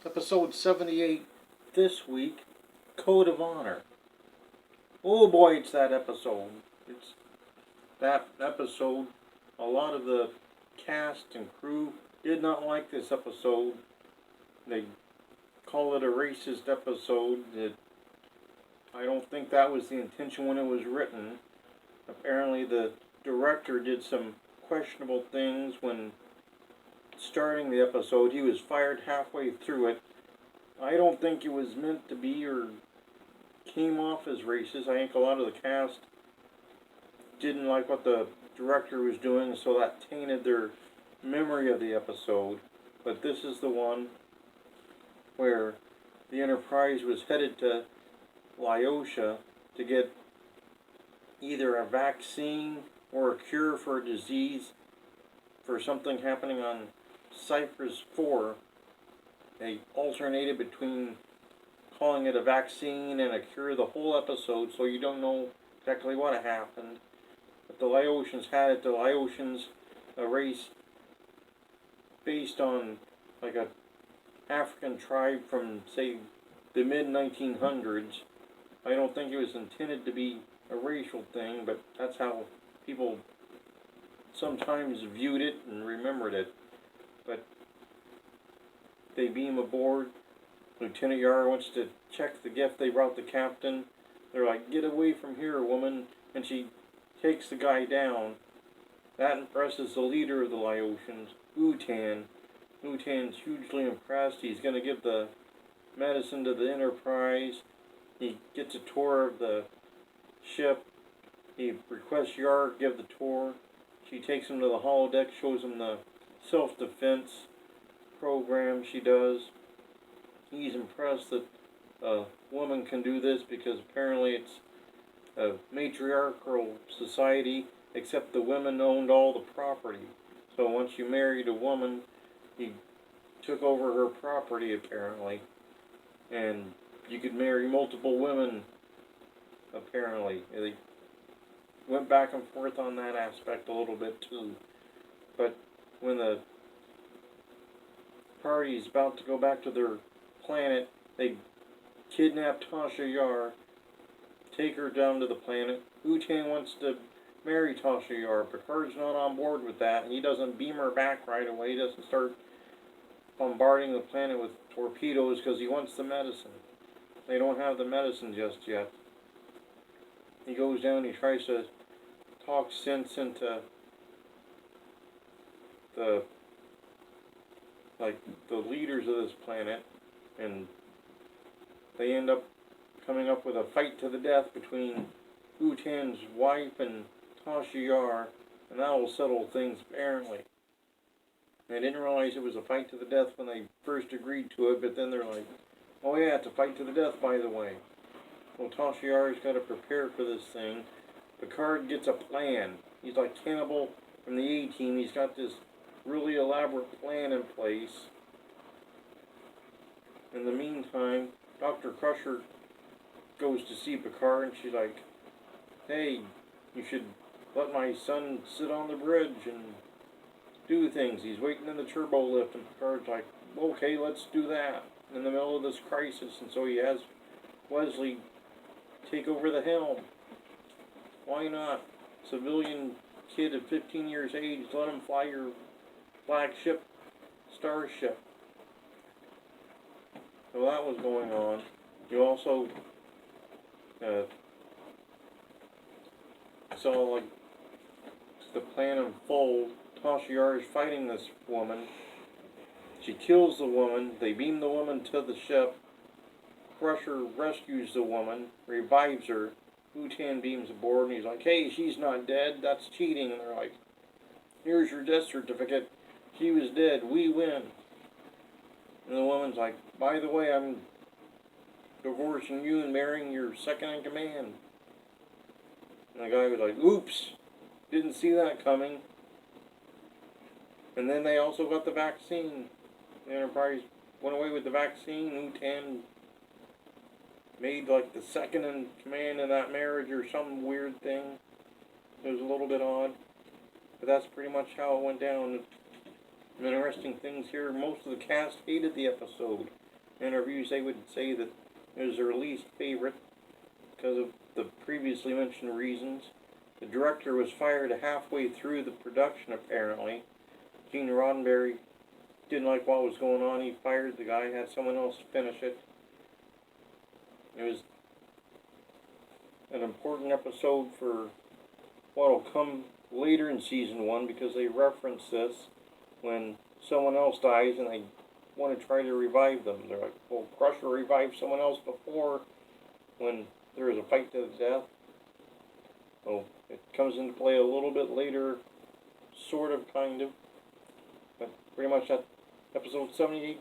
Episode 78 this week, Code of Honor. Oh boy, it's that episode. It's that episode. A lot of the cast and crew did not like this episode. They call it a racist episode. I don't think that was the intention when it was written. Apparently the director did some questionable things when starting the episode. He was fired halfway through it. I don't think it was meant to be or came off as racist. I think a lot of the cast didn't like what the director was doing, so that tainted their memory of the episode. But this is the one where the Enterprise was headed to Laosha to get either a vaccine or a cure for a disease for something happening on Cyprus 4. They alternated between calling it a vaccine and a cure the whole episode, so you don't know exactly what happened. But the Laotians had it. The Laotians, a race based on like a African tribe from, say, the mid-1900s. I don't think it was intended to be a racial thing, but that's how people sometimes viewed it and remembered it. But they beam aboard. Lieutenant Yar wants to check the gift they brought the captain. They're like, "Get away from here, woman," and she takes the guy down. That impresses the leader of the Laotians, Utan. Utan's hugely impressed. He's going to give the medicine to the Enterprise. He gets a tour of the ship. He requests Yar give the tour. She takes him to the holodeck, shows him the self-defense program she does. He's impressed that a woman can do this because apparently it's a matriarchal society, except the women owned all the property. So once you married a woman, he took over her property apparently. And you could marry multiple women apparently. They went back and forth on that aspect a little bit too. But when the party's about to go back to their planet, they kidnap Tasha Yar, take her down to the planet. Utan wants to marry Tasha Yar. Picard's not on board with that, and he doesn't beam her back right away. He doesn't start bombarding the planet with torpedoes because he wants the medicine. They don't have the medicine just yet. He goes down, he tries to talk sense into the leaders of this planet, and they end up coming up with a fight to the death between Utan's wife and Tasha Yar, and that will settle things apparently. They didn't realize it was a fight to the death when they first agreed to it, but then they're like, "Oh yeah, it's a fight to the death, by the way." Well, Tasha Yar's got to prepare for this thing. Picard gets a plan. He's like Cannibal from the A-Team. He's got this really elaborate plan in place. In the meantime, Dr. Crusher goes to see Picard, and she's like, "Hey, you should let my son sit on the bridge and do things. He's waiting in the turbo lift." And Picard's like, "Okay, let's do that," in the middle of this crisis. And so he has Wesley take over the helm. Why not? Civilian kid of 15 years age, let him fly your flagship starship. So that was going on. You also saw like the plan unfold. Tasha Yar is fighting this woman. She kills the woman. They beam the woman to the ship. Crusher rescues the woman, revives her. Utan beams aboard, and he's like, "Hey, she's not dead. That's cheating." And they're like, "Here's your death certificate. She was dead. We win." And the woman's like, "By the way, I'm divorcing you and marrying your second in command." And the guy was like, "Oops, didn't see that coming." And then they also got the vaccine. The Enterprise went away with the vaccine. Utan made like the second in command in that marriage or some weird thing. It was a little bit odd. But that's pretty much how it went down. Some interesting things here. Most of the cast hated the episode. interviews, they would say that it was their least favorite because of the previously mentioned reasons. The director was fired halfway through the production, apparently. Gene Roddenberry didn't like what was going on. He fired the guy, had someone else finish it. It was an important episode for what will come later in season 1, because they reference this when someone else dies and they want to try to revive them. They're like, well, Crusher revived someone else before when there was a fight to the death. So it comes into play a little bit later, sort of, kind of. But pretty much that episode 78